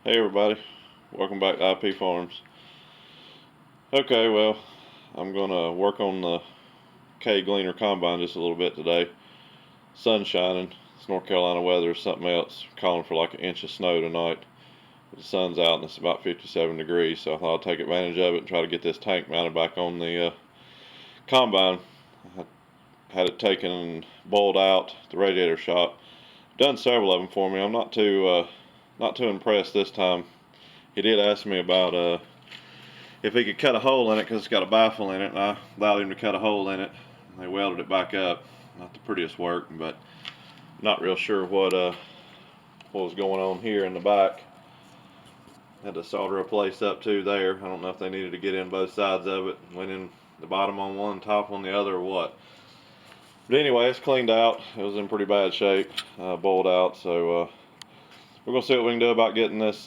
Hey everybody, welcome back to IP Farms. Okay, well, I'm gonna work on the Gleaner combine just a little bit today. Sun's shining. It's North Carolina weather or something else. Calling for like an inch of snow tonight. The sun's out and it's about 57 degrees, so I thought I'd take advantage of it and try to get this tank mounted back on the combine. I had it taken and boiled out at the radiator shop. Done several of them for me. I'm not too impressed this time. He did ask me about if he could cut a hole in it because it's got a baffle in it, and I allowed him to cut a hole in it. They welded it back up. Not the prettiest work, but not real sure what was going on here in the back. Had to solder a place up too there. I don't know if they needed to get in both sides of it. Went in the bottom on one, top on the other, or what. But anyway, it's cleaned out. It was in pretty bad shape, boiled out. So we're gonna see what we can do about getting this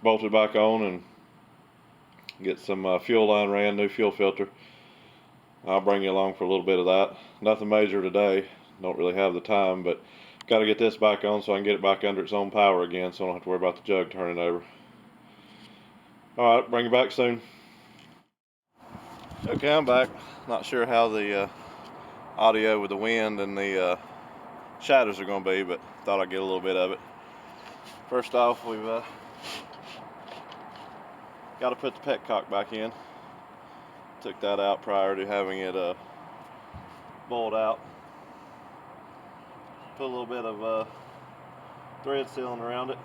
bolted back on and get some fuel line ran, new fuel filter. I'll bring you along for a little bit of that. Nothing major today. Don't really have the time, but got to get this back on so I can get it back under its own power again, so I don't have to worry about the jug turning over. All right, bring you back soon. Okay, I'm back. Not sure how the audio with the wind and the shadows are going to be, but thought I'd get a little bit of it. First off, we've got to put the petcock back in. Took that out prior to having it boiled out. Put a little bit of thread sealing around it.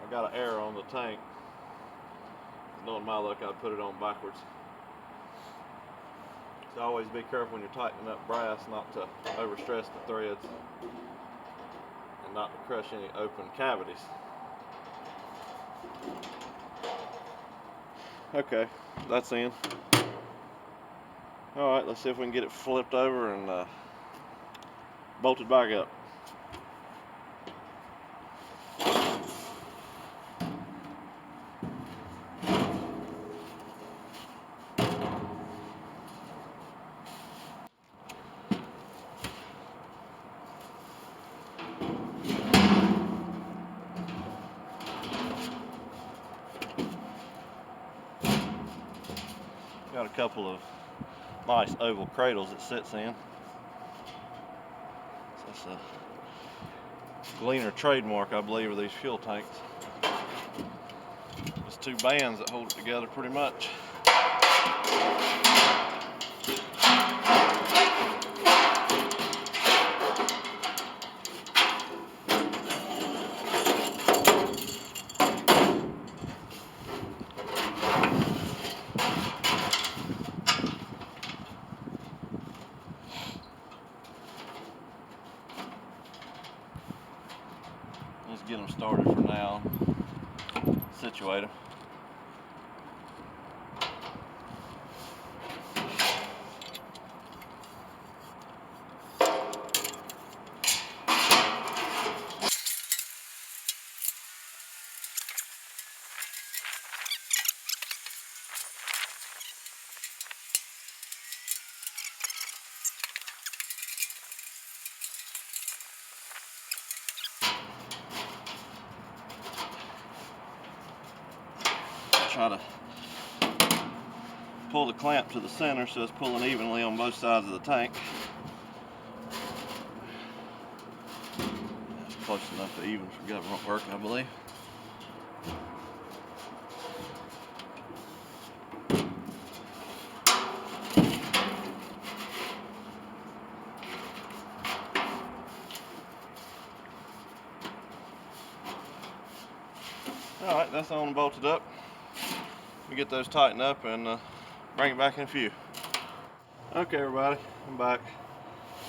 I got an arrow on the tank. Knowing my luck, I'd put it on backwards. So always be careful when you're tightening up brass not to overstress the threads and not to crush any open cavities. Okay, that's in. Alright, let's see if we can get it flipped over and bolted back up. Got a couple of nice oval cradles it sits in. So that's a Gleaner trademark, I believe, of these fuel tanks. There's two bands that hold it together pretty much. Let's get them started for now. Situate them. Try to pull the clamp to the center so it's pulling evenly on both sides of the tank. That's close enough to even for government work, I believe. Alright, that's on and bolted up. We get those tightened up and bring it back in a few. Okay everybody, I'm back.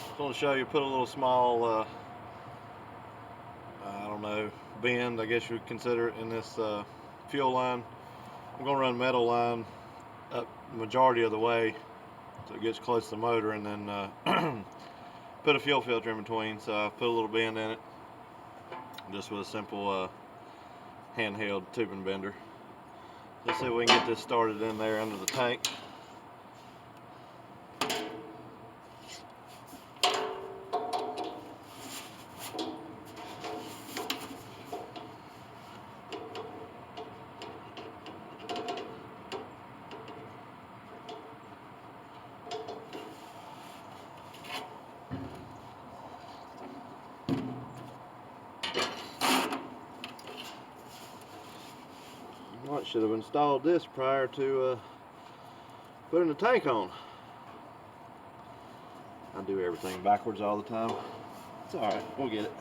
Just want to show you, put a little small, I don't know, bend, I guess you would consider it, in this fuel line. I'm going to run metal line up the majority of the way so it gets close to the motor, and then put a fuel filter in between. So I put a little bend in it just with a simple handheld tubing bender. Let's see if we can get this started in there under the tank. I should have installed this prior to putting the tank on. I do everything backwards all the time. It's alright, we'll get it.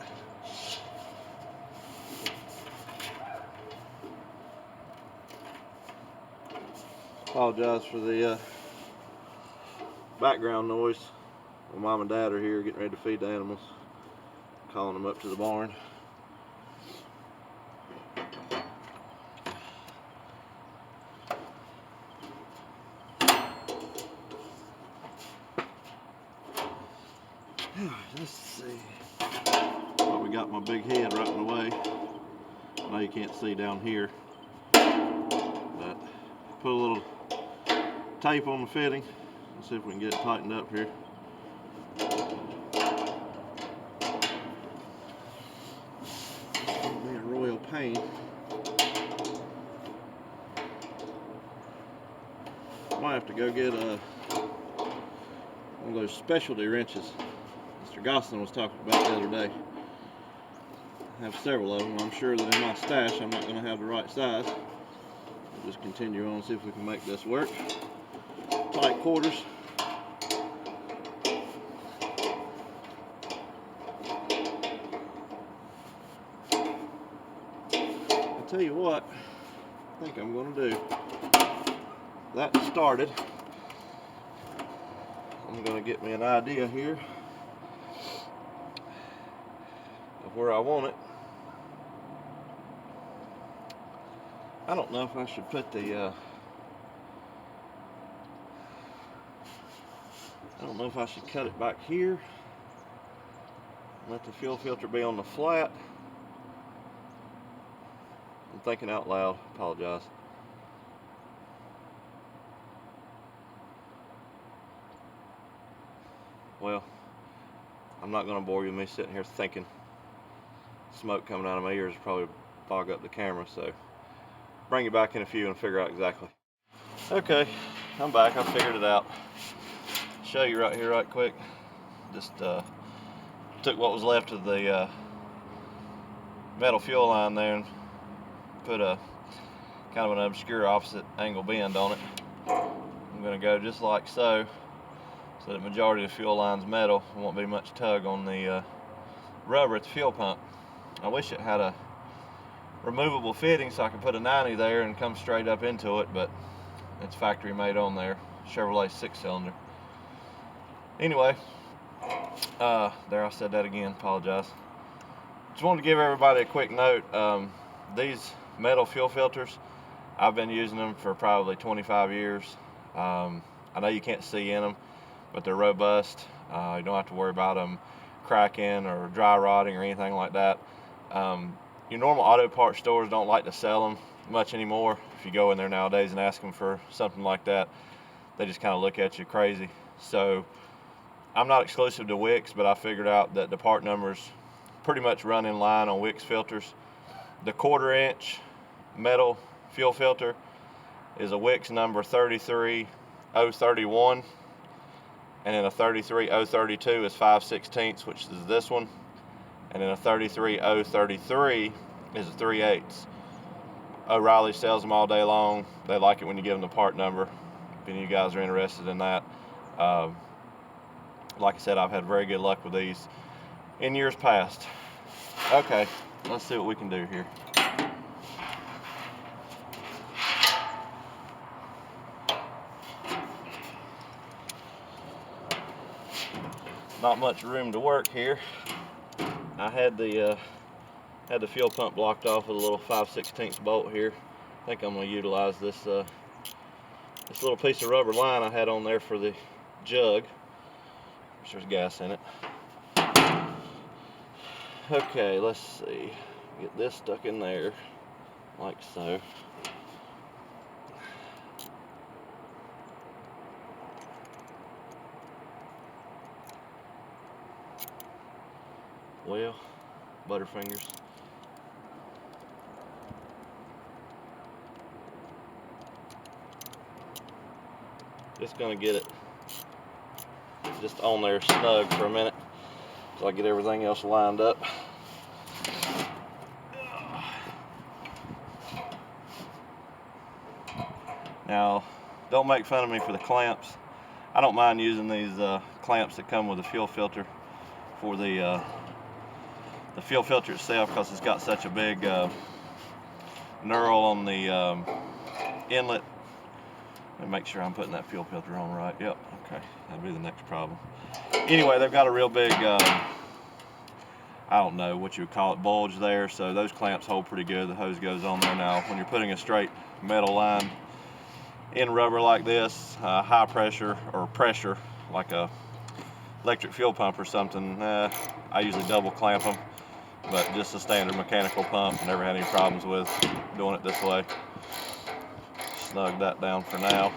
Apologize for the background noise. My mom and dad are here getting ready to feed the animals. Calling them up to the barn. Let's see. Well, we got my big head right in the way. I know you can't see down here, but put a little tape on the fitting. Let's see if we can get it tightened up here. It'll be a royal pain. Might have to go get one of those specialty wrenches Mr. Gosselin was talking about the other day. I have several of them. I'm sure that in my stash I'm not going to have the right size. We'll just continue on and see if we can make this work. Tight quarters. I'll tell you what I think I'm going to do. That started. I'm going to get me an idea here of where I want it. I don't know if I should put the I don't know if I should cut it back here, let the fuel filter be on the flat. I'm thinking out loud, apologize. Well, I'm not going to bore you with me sitting here thinking. Smoke coming out of my ears probably fog up the camera, so bring you back in a few and figure out exactly. Okay, I'm back. I figured it out. Show you right here right quick. Just took what was left of the metal fuel line there and put a kind of an obscure opposite angle bend on it. I'm going to go just like so that the majority of the fuel line's metal. There won't be much tug on the rubber at the fuel pump. I wish it had a removable fitting so I could put a 90 there and come straight up into it, but it's factory made on there. Chevrolet 6-cylinder. Anyway, there, I said that again, apologize. Just wanted to give everybody a quick note. These metal fuel filters, I've been using them for probably 25 years. I know you can't see in them, but they're robust. You don't have to worry about them cracking or dry rotting or anything like that. Your normal auto parts stores don't like to sell them much anymore. If you go in there nowadays and ask them for something like that, they just kind of look at you crazy. So I'm not exclusive to Wix, but I figured out that the part numbers pretty much run in line on Wix filters. The 1/4 inch metal fuel filter is a Wix number 33031, and then a 33032 is 5/16, which is this one, and then a 33033 is a 3/8. O'Reilly sells them all day long. They like it when you give them the part number. If any of you guys are interested in that. Like I said, I've had very good luck with these in years past. Okay, let's see what we can do here. Not much room to work here. I had the Had the fuel pump blocked off with a little 5/16 bolt here. I think I'm going to utilize this this little piece of rubber line I had on there for the jug. There's gas in it. Okay, let's see. Get this stuck in there, like so. Well, butterfingers. Just gonna get it just on there snug for a minute until I get everything else lined up. Now, don't make fun of me for the clamps. I don't mind using these clamps that come with the fuel filter for the fuel filter itself, because it's got such a big knurl on the inlet. Let me make sure I'm putting that fuel filter on right. Yep, okay, that'll be the next problem. Anyway, they've got a real big, I don't know what you would call it, bulge there, so those clamps hold pretty good. The hose goes on there. Now, when you're putting a straight metal line in rubber like this, high pressure or pressure, like a electric fuel pump or something, I usually double clamp them, but just a standard mechanical pump, never had any problems with doing it this way. Snug that down for now.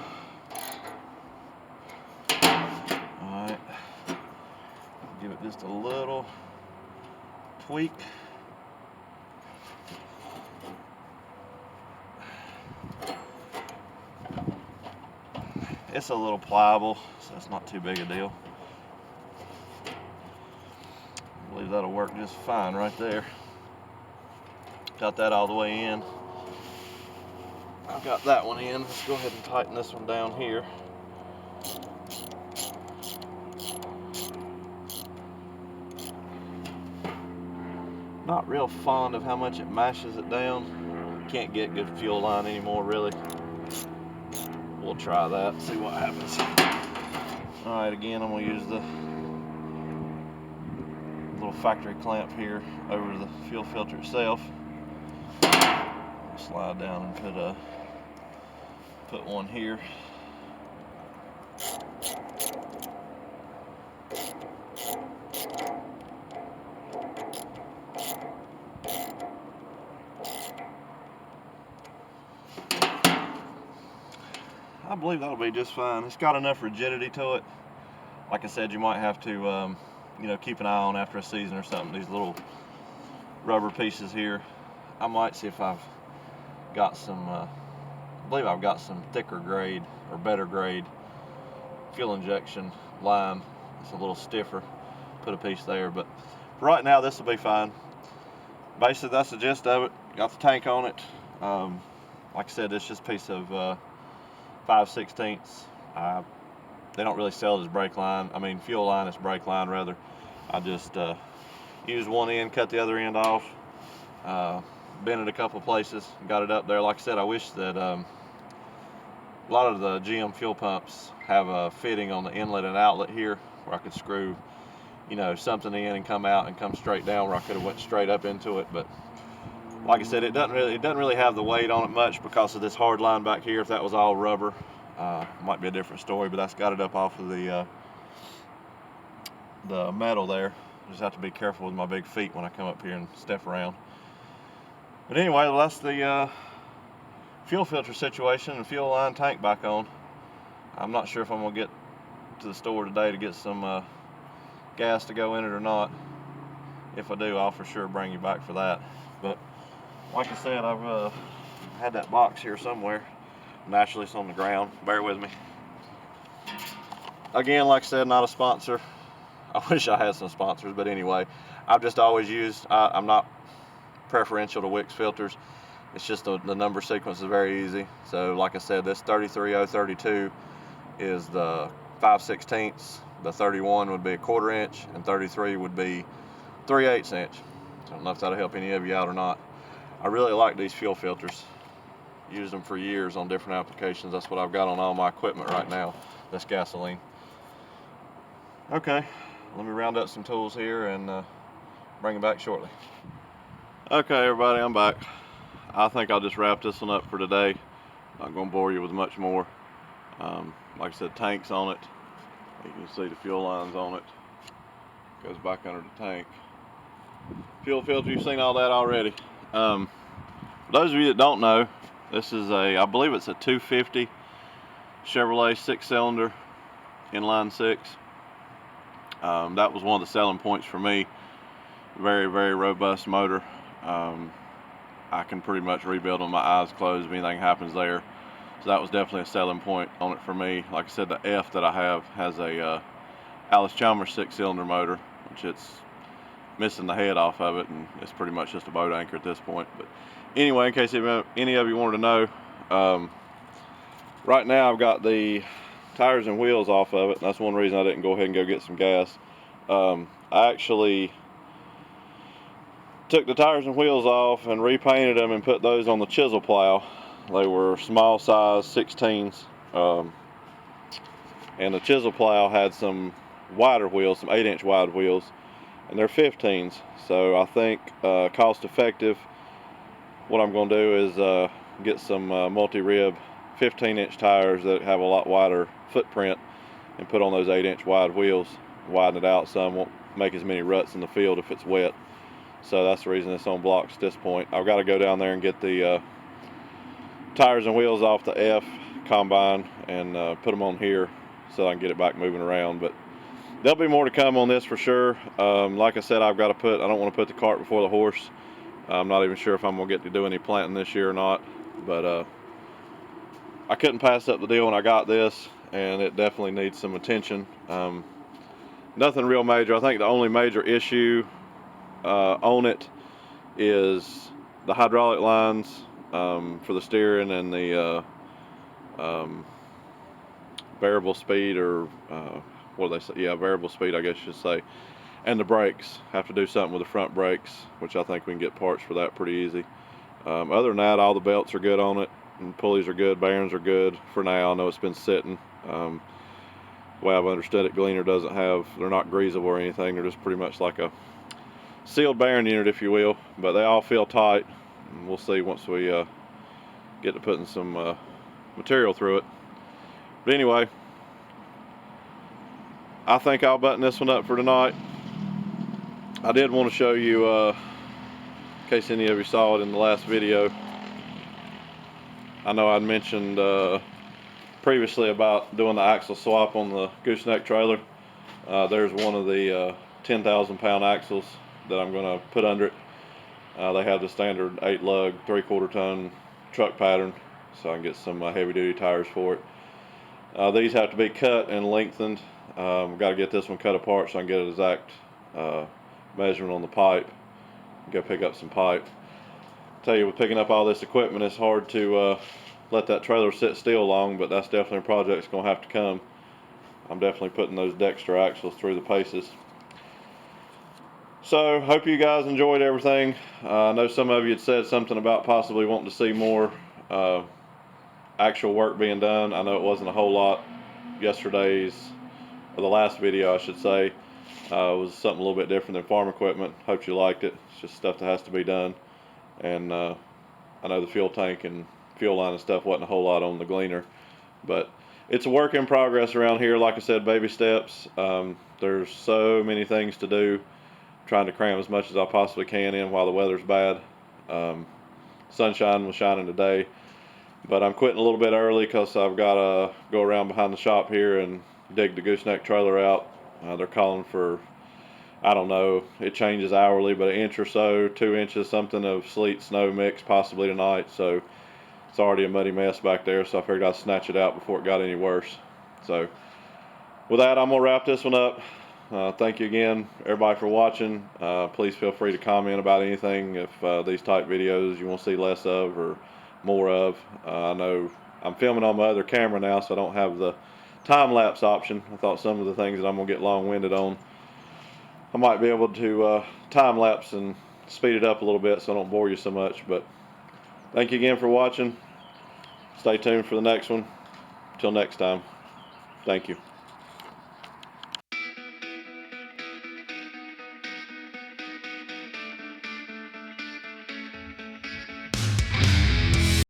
Alright, give it just a little tweak. It's a little pliable, so it's not too big a deal. I believe that'll work just fine right there. Got that all the way in. I've got that one in. Let's go ahead and tighten this one down here. Not real fond of how much it mashes it down. Can't get good fuel line anymore, really. We'll try that, see what happens. Alright, again, I'm going to use the little factory clamp here over the fuel filter itself. Slide down and put one here. I believe that'll be just fine. It's got enough rigidity to it. Like I said, you might have to keep an eye on after a season or something, these little rubber pieces here. I might see if I've got some, I believe I've got some thicker grade or better grade fuel injection line. It's a little stiffer. Put a piece there, but for right now this will be fine. Basically, that's the gist of it. Got the tank on it. Like I said, it's just a piece of 5/16. They don't really sell it as brake line. I mean, fuel line is brake line rather. I just used one end, cut the other end off, bent it a couple places, got it up there. Like I said, I wish that a lot of the GM fuel pumps have a fitting on the inlet and outlet here where I could screw, something in and come out and come straight down, where I could have went straight up into it. But like I said, it doesn't really have the weight on it much because of this hard line back here. If that was all rubber, might be a different story, but that's got it up off of the metal there. Just have to be careful with my big feet when I come up here and step around. But anyway, well, that's the fuel filter situation and fuel line tank back on. I'm not sure if I'm gonna get to the store today to get some gas to go in it or not. If I do, I'll for sure bring you back for that. But like I said, I've had that box here somewhere. Naturally, it's on the ground. Bear with me. Again, like I said, not a sponsor. I wish I had some sponsors, but anyway, I've just always used, I'm not preferential to Wix filters. It's just the number sequence is very easy. So like I said, this 33032 is the 5/16. The 31 would be a 1/4 inch, and 33 would be 3/8 inch. I don't know if that'll help any of you out or not. I really like these fuel filters. Used them for years on different applications. That's what I've got on all my equipment right now. That's gasoline. Okay, let me round up some tools here and bring them back shortly. Okay, everybody, I'm back. I think I'll just wrap this one up for today. Not gonna bore you with much more. Like I said, tanks on it. You can see the fuel lines on it. Goes back under the tank. Fuel filter, you've seen all that already. For those of you that don't know, this is I believe it's a 250 Chevrolet 6-cylinder inline 6. That was one of the selling points for me. Very, very robust motor. I can pretty much rebuild with my eyes closed if anything happens there. So that was definitely a selling point on it for me. Like I said, the F that I have has a Alice Chalmers 6-cylinder motor, which it's missing the head off of it, and it's pretty much just a boat anchor at this point. But anyway, in case any of you wanted to know, right now I've got the tires and wheels off of it, and that's one reason I didn't go ahead and go get some gas. I actually took the tires and wheels off and repainted them and put those on the chisel plow. They were small size 16s, and the chisel plow had some wider wheels, some 8-inch wide wheels, and they're 15s. So I think cost effective, what I'm going to do is get some multi-rib 15-inch tires that have a lot wider footprint and put on those 8-inch wide wheels, widen it out some, won't make as many ruts in the field if it's wet. So that's the reason it's on blocks at this point. I've got to go down there and get the tires and wheels off the F combine and put them on here so I can get it back moving around. But there'll be more to come on this for sure. Like I said, I don't want to put the cart before the horse. I'm not even sure if I'm going to get to do any planting this year or not. But I couldn't pass up the deal when I got this, and it definitely needs some attention. Nothing real major. I think the only major issue on it is the hydraulic lines for the steering and the variable speed, or what do they say? Yeah, variable speed, I guess you should say. And the brakes. Have to do something with the front brakes, which I think we can get parts for that pretty easy. Other than that, all the belts are good on it, and pulleys are good, bearings are good for now. I know it's been sitting. The way I've understood it, Gleaner doesn't have, they're not greasable or anything. They're just pretty much like a sealed bearing unit, if you will, but they all feel tight, and we'll see once we get to putting some material through it. But anyway, I think I'll button this one up for tonight. I did want to show you, in case any of you saw it in the last video, I know I'd mentioned previously about doing the axle swap on the gooseneck trailer. There's one of the 10,000 pound axles that I'm going to put under it. They have the standard 8-lug 3/4 ton truck pattern, so I can get some heavy duty tires for it. These have to be cut and lengthened. Got to get this one cut apart so I can get an exact measurement on the pipe. Go pick up some pipe. Tell you, with picking up all this equipment, it's hard to let that trailer sit still long, but that's definitely a project that's going to have to come. I'm definitely putting those Dexter axles through the paces. So, hope you guys enjoyed everything. I know some of you had said something about possibly wanting to see more actual work being done. I know it wasn't a whole lot yesterday's, or the last video I should say, was something a little bit different than farm equipment. Hope you liked it. It's just stuff that has to be done. And I know the fuel tank and fuel line and stuff wasn't a whole lot on the Gleaner, but it's a work in progress around here. Like I said, baby steps. There's so many things to do, trying to cram as much as I possibly can in while the weather's bad. Sunshine was shining today, but I'm quitting a little bit early because I've got to go around behind the shop here and dig the gooseneck trailer out. They're calling for, I don't know, it changes hourly, but 1 inch or so, 2 inches, something of sleet snow mix possibly tonight. So it's already a muddy mess back there, so I figured I'd snatch it out before it got any worse. So with that, I'm gonna wrap this one up. Thank you again, everybody, for watching. Please feel free to comment about anything if these type videos you want to see less of or more of. I know I'm filming on my other camera now, so I don't have the time-lapse option. I thought some of the things that I'm gonna get long-winded on, I might be able to time-lapse and speed it up a little bit so I don't bore you so much. But thank you again for watching. Stay tuned for the next one. Till next time, thank you.